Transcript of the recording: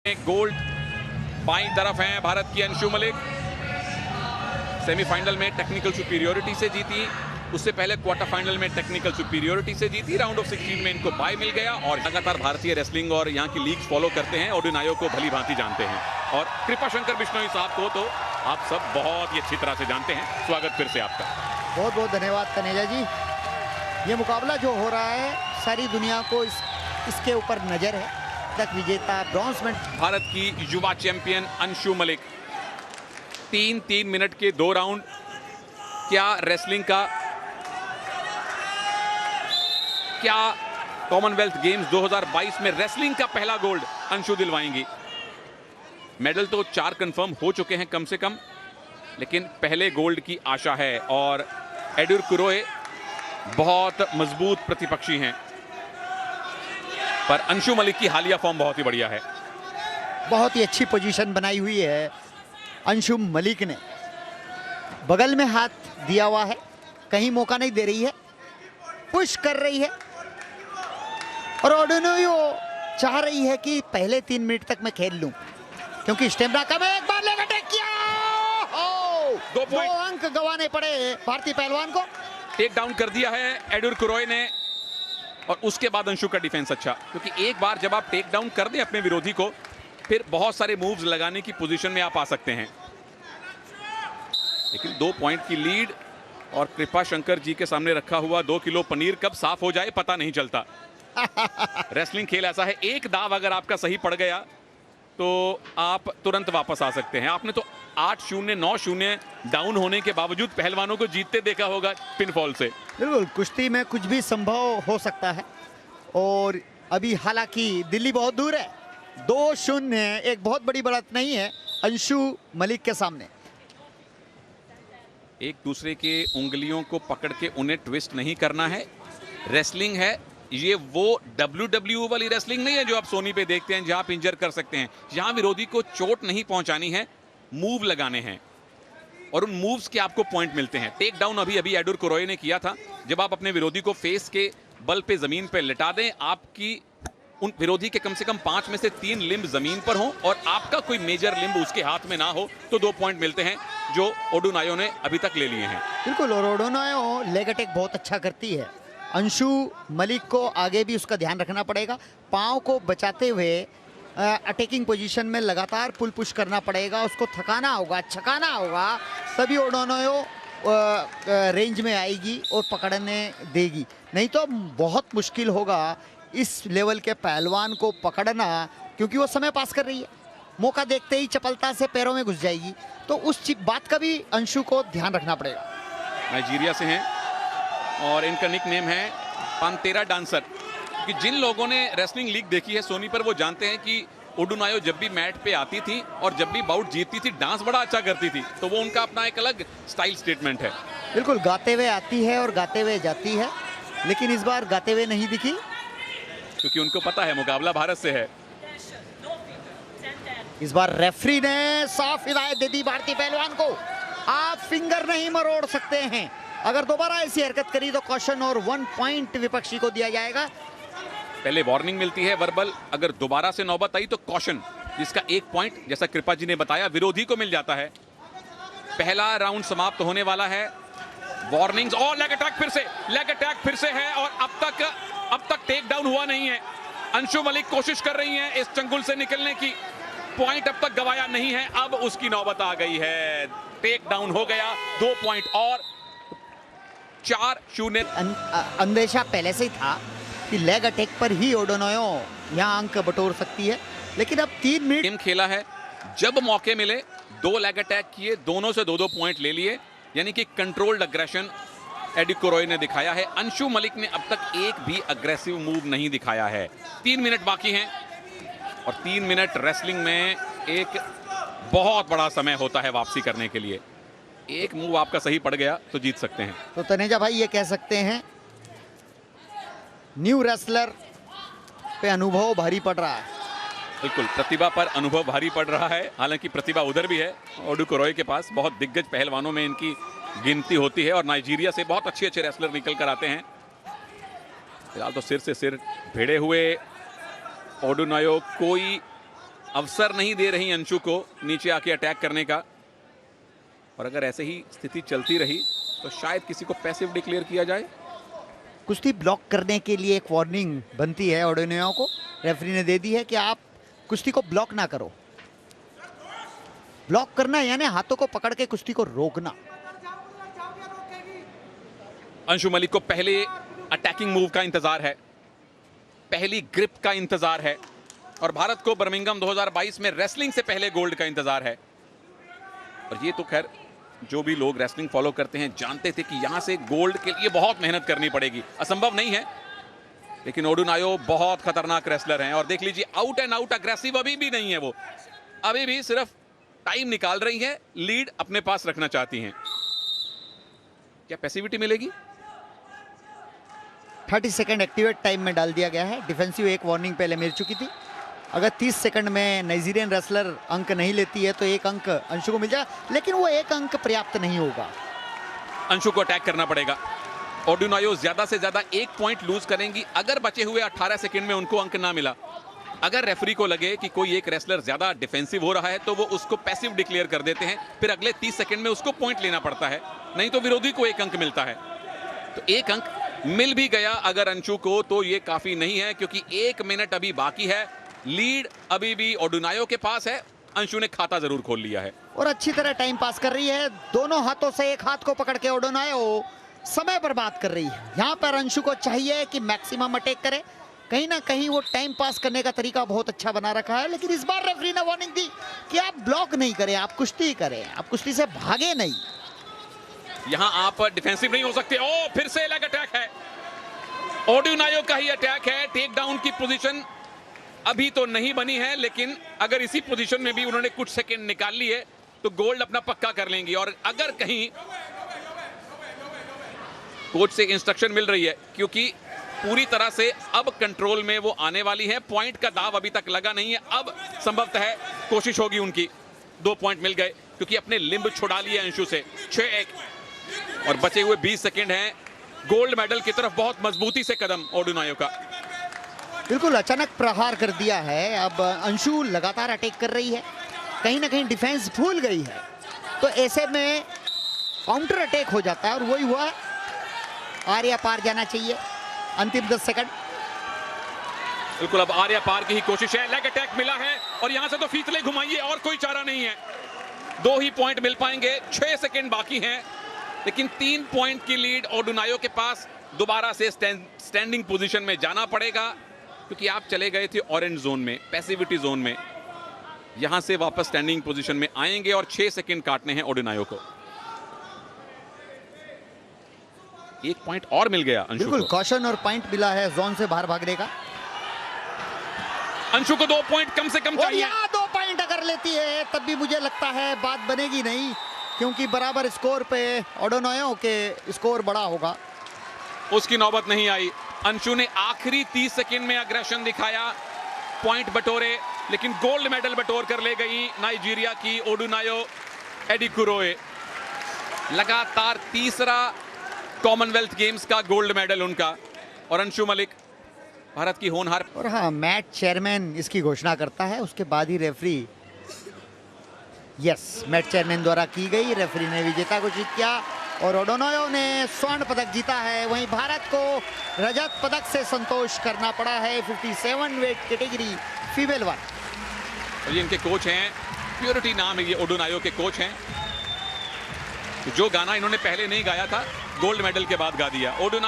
Gold बाईं तरफ हैं भारत की अंशु मलिक। सेमीफाइनल में टेक्निकल सुपीरियोरिटी से जीती, उससे पहले क्वार्टर फाइनल में टेक्निकल सुपीरियोरिटी से जीती। राउंड ऑफ 16 में इनको बाय मिल गया और लगातार भारतीय रेसलिंग और यहाँ की लीग फॉलो करते हैं। ओडुनायो को भली भांति जानते हैं और कृपा शंकर बिश्नोई साहब को तो आप सब बहुत ही अच्छी तरह से जानते हैं। स्वागत फिर से आपका। बहुत बहुत धन्यवाद तनेजा जी। ये मुकाबला जो हो रहा है सारी दुनिया को इसके ऊपर नजर है। तक विजेता ब्रॉन्ज में भारत की युवा चैंपियन अंशु मलिक 3 मिनट के 2 राउंड। क्या रेसलिंग का, क्या कॉमनवेल्थ गेम्स 2022 में रेसलिंग का पहला गोल्ड अंशु दिलवाएंगी? मेडल तो 4 कंफर्म हो चुके हैं कम से कम, लेकिन पहले गोल्ड की आशा है और एडुर कुरोए बहुत मजबूत प्रतिपक्षी हैं, पर अंशु मलिक की हालिया फॉर्म बहुत ही बढ़िया है। बहुत ही अच्छी पोजीशन बनाई हुई है अंशु मलिक ने। बगल में हाथ दिया हुआ है, कहीं मौका नहीं दे रही है, पुश कर रही है और ओडुनायो चाह रही है कि पहले 3 मिनट तक मैं खेल लूं क्योंकि स्टेमिना कम है। एक बार लेकर अटैक किया, 2 अंक गंवाने पड़े भारतीय पहलवान को। टेक डाउन कर दिया है एडुर कुरोए ने और उसके बाद अंशु का डिफेंस अच्छा, क्योंकि एक बार जब आप टेक डाउन कर दें अपने विरोधी को, फिर बहुत सारे मूव्स लगाने की पोजीशन में आप आ सकते हैं। लेकिन 2 पॉइंट की लीड और कृपा शंकर जी के सामने रखा हुआ 2 किलो पनीर कब साफ हो जाए पता नहीं चलता। रेसलिंग खेल ऐसा है, एक दाव अगर आपका सही पड़ गया तो आप तुरंत वापस आ सकते हैं। आपने तो 8-0 9-0 डाउन होने के बावजूद पहलवानों को जीतते देखा होगा पिनफॉल से। बिल्कुल, कुश्ती में कुछ भी संभव हो सकता है और अभी हालांकि दिल्ली बहुत दूर है। 2-0 एक बहुत बड़ी बढ़त नहीं है अंशु मलिक के सामने। एक दूसरे के उंगलियों को पकड़ के उन्हें ट्विस्ट नहीं करना है। रेसलिंग है ये, वो WWE वाली रेसलिंग नहीं है जो आप सोनी पे देखते हैं जहां आप इंजर कर सकते हैं। यहां विरोधी को चोट नहीं पहुंचानी है, मूव लगाने हैं और उन मूव्स के आपको पॉइंट मिलते हैं। टेक डाउन अभी अभी एडुर कुरोए ने किया था। जब आप अपने विरोधी को फेस के बल पे जमीन पे लिटा दें, आपकी उन विरोधी के कम से कम 5 में से 3 लिम्ब जमीन पर हो और आपका कोई मेजर लिम्ब उसके हाथ में ना हो, तो 2 पॉइंट मिलते हैं जो ओडुनायो ने अभी तक ले लिए हैं। बिल्कुल, और ओडुनायो लेग अटैक बहुत अच्छा करती है। अंशु मलिक को आगे भी उसका ध्यान रखना पड़ेगा, पाँव को बचाते हुए अटैकिंग पोजीशन में लगातार पुल पुश करना पड़ेगा, उसको थकाना होगा, छकाना होगा, तभी ओडुनायो रेंज में आएगी और पकड़ने देगी। नहीं तो बहुत मुश्किल होगा इस लेवल के पहलवान को पकड़ना, क्योंकि वो समय पास कर रही है, मौका देखते ही चपलता से पैरों में घुस जाएगी। तो उस बात का भी अंशु को ध्यान रखना पड़ेगा। नाइजीरिया से हैं और इनका निक नेम है पांतेरा डांसर, कि जिन लोगों ने रेसलिंग लीग देखी है सोनी पर वो जानते हैं कि ओडुनायो जब भी मैट पे आती थी और जब भी बाउट जीतती थी, डांस बड़ा अच्छा करती थी। तो वो उनका अपना एक अलग स्टाइल स्टेटमेंट है। बिल्कुल, गाते हुए आती है और गाते हुए जाती है, लेकिन इस बार गाते हुए नहीं दिखी क्योंकि उनको पता है मुकाबला भारत से है। इस बार रेफरी ने साफ हिदायत दे दी भारतीय पहलवान को, आप फिंगर नहीं मरोड़ सकते हैं। अगर दोबारा ऐसी हरकत करी तो कॉशन और 1 पॉइंट विपक्षी को दिया जाएगा। पहले वार्निंग मिलती है वर्बल, अगर दोबारा से नौबत आई तो कॉशन, जिसका 1 पॉइंट जैसा कृपा जी ने बताया विरोधी को मिल जाता है। पहला राउंड समाप्त होने वाला है। वार्निंग्स और लेग अटैक फिर से है और अब तक टेक डाउन हुआ नहीं है। अंशु मलिक कोशिश कर रही हैं इस चंगुल से निकलने की, पॉइंट अब तक गवाया नहीं है, अब उसकी नौबत आ गई है। टेक डाउन हो गया, 2 पॉइंट और 4-0। अंदेशा पहले से ही था कि लेग अटैक पर ही ओडुनायो यहां अंक बटोर सकती है, लेकिन अब 3 मिनट गेम खेला है। जब मौके मिले 2 लेग अटैक किए, दोनों से 2-2 पॉइंट ले लिए, यानी कि कंट्रोल्ड अग्रेशन एडुर कुरोए ने दिखाया है। अंशु मलिक ने अब तक एक भी अग्रेसिव मूव नहीं दिखाया है। 3 मिनट बाकी हैं और 3 मिनट रेसलिंग में एक बहुत बड़ा समय होता है वापसी करने के लिए। एक मूव आपका सही पड़ गया तो जीत सकते हैं। तो तनेजा भाई ये कह सकते हैं न्यू रेसलर पे अनुभव भारी पड़ रहा है। बिल्कुल, प्रतिभा पर अनुभव भारी पड़ रहा है। हालांकि प्रतिभा उधर भी है, एडुर कुरोए के पास बहुत दिग्गज पहलवानों में इनकी गिनती होती है और नाइजीरिया से बहुत अच्छे रेसलर निकल कर आते हैं। फिलहाल तो सिर से सिर भिड़े हुए ओडुनायो कोई अवसर नहीं दे रही अंशु को नीचे आके अटैक करने का, और अगर ऐसे ही स्थिति चलती रही तो शायद किसी को पैसिव डिक्लेयर किया जाए। कुश्ती ब्लॉक करने के लिए एक वार्निंग बनती है ओडोनायो को, रेफरी ने दे दी है कि आप कुश्ती को ब्लॉक ना करो। ब्लॉक करना यानी हाथों को पकड़ के कुश्ती को रोकना। अंशु मलिक को पहले अटैकिंग मूव का इंतजार है, पहली ग्रिप का इंतजार है, और भारत को बर्मिंघम 2022 में रेसलिंग से पहले गोल्ड का इंतजार है। और ये तो खैर जो भी लोग रेसलिंग फॉलो करते हैं जानते थे कि यहां से गोल्ड के लिए बहुत मेहनत करनी पड़ेगी, असंभव नहीं है। लेकिन ओडुनायो बहुत खतरनाक रेसलर हैं, और देख लीजिए आउट एंड आउट अग्रेसिव अभी भी नहीं है वो, अभी भी सिर्फ टाइम निकाल रही है, लीड अपने पास रखना चाहती हैं। क्या पैसिविटी मिलेगी? 30 सेकंड एक्टिवेट टाइम में डाल दिया गया है। डिफेंसिव एक वार्निंग पहले मिल चुकी थी। अगर 30 सेकंड में नाइजीरियन रेसलर अंक नहीं लेती है तो एक अंक अंशु को मिल जाएगा, लेकिन वो एक अंक पर्याप्त नहीं होगा। अंशु को अटैक करना पड़ेगा। ओडुनायो ज्यादा से ज्यादा 1 पॉइंट लूज करेंगी अगर बचे हुए 18 सेकंड में उनको अंक ना मिला। अगर रेफरी को लगे कि कोई एक रेसलर ज्यादा डिफेंसिव हो रहा है तो वो उसको पैसिव डिक्लेयर कर देते हैं, फिर अगले 30 सेकंड में उसको पॉइंट लेना पड़ता है, नहीं तो विरोधी को एक अंक मिलता है। तो एक अंक मिल भी गया अगर अंशु को तो ये काफी नहीं है, क्योंकि 1 मिनट अभी बाकी है। लीड अभी भी ओडुनायो के पास है, अंशु ने खाता जरूर खोल लिया है और अच्छी तरह टाइम पास कर रही है। दोनों हाथों से एक हाथ को पकड़ के ओडुनायो समय बर्बाद कर रही है। यहाँ पर अंशु को चाहिए कि मैक्सिमम अटैक करे, कहीं ना कहीं वो टाइम पास करने का तरीका बहुत अच्छा बना रखा है। लेकिन इस बार रेफरी ने वार्निंग दी कि आप ब्लॉक नहीं करें, आप कुश्ती करें, आप कुश्ती से भागे नहीं। यहां आप डिफेंसिव नहीं हो सकते। ओ फिर से लेग अटैक है, ओडुनायो का ही अटैक है। टेक डाउन की पोजीशन अभी तो नहीं बनी है, लेकिन अगर इसी पोजीशन में भी उन्होंने कुछ सेकंड निकाल लिए तो गोल्ड अपना पक्का कर लेंगी। और अगर कहीं कोच से इंस्ट्रक्शन मिल रही है, क्योंकि पूरी तरह से अब कंट्रोल में वो आने वाली है, पॉइंट का दाव अभी तक लगा नहीं है, अब संभवतः कोशिश होगी उनकी। 2 पॉइंट मिल गए क्योंकि अपने लिंब छुड़ा लिए अंशु से। 6-1 और बचे हुए 20 सेकंड हैं। गोल्ड मेडल की तरफ बहुत मजबूती से कदम ओडुनायो का। बिल्कुल अचानक प्रहार कर दिया है। अब अंशु लगातार अटैक कर रही है, कहीं ना कहीं डिफेंस भूल गई है, तो ऐसे में काउंटर अटैक हो जाता है और वही हुआ। आर्या पार जाना चाहिए। अंतिम 10 सेकंड। बिल्कुल अब आर्या पार की ही कोशिश है। लेग अटैक मिला है और यहां से तो फीतले घुमाइए, और कोई चारा नहीं है। 2 ही पॉइंट मिल पाएंगे, 6 सेकंड बाकी हैं, लेकिन 3 पॉइंट की लीड ओडुनायो के पास। दोबारा से स्टैंडिंग पोजीशन में जाना पड़ेगा, क्योंकि आप चले गए थे ऑरेंज जोन में, पैसिविटी जोन में। यहां से वापस स्टैंडिंग पोजीशन में आएंगे और 6 सेकंड काटने हैं ओडुनायो को। 1 पॉइंट और मिल गया अंशु बिल्कुल को। कॉशन और पॉइंट मिला है जोन से बाहर भागने का। अंशु को 2 पॉइंट कम से कम और चाहिए। यहाँ 2 पॉइंट अगर लेती है तब भी मुझे लगता है बात बनेगी नहीं, क्योंकि बराबर स्कोर पे ओडुनायो के स्कोर बड़ा होगा। उसकी नौबत नहीं आई। अंशु ने आखिरी 30 सेकंड में अग्रेशन दिखाया, पॉइंट बटोरे, लेकिन गोल्ड मेडल बटोर कर ले गई नाइजीरिया की ओडुनायो एडिकुरोए। लगातार तीसरा कॉमनवेल्थ गेम्स का गोल्ड मेडल उनका। और अंशु मलिक भारत की होनहार। और हाँ, मैच चेयरमैन इसकी घोषणा करता है, उसके बाद ही रेफरी। यस, मैच चेयरमैन द्वारा की गई, रेफरी ने विजेता घोषित किया और ओडुनायो ने स्वर्ण पदक जीता है। वहीं भारत को रजत पदक से संतोष करना पड़ा है 57 वेट कैटेगरी फीमेल 1। और ये इनके कोच हैं, प्योरिटी नाम है, ये ओडुनायो के कोच हैं। जो गाना इन्होंने पहले नहीं गाया था, गोल्ड मेडल के बाद गा दिया। ओडुनायो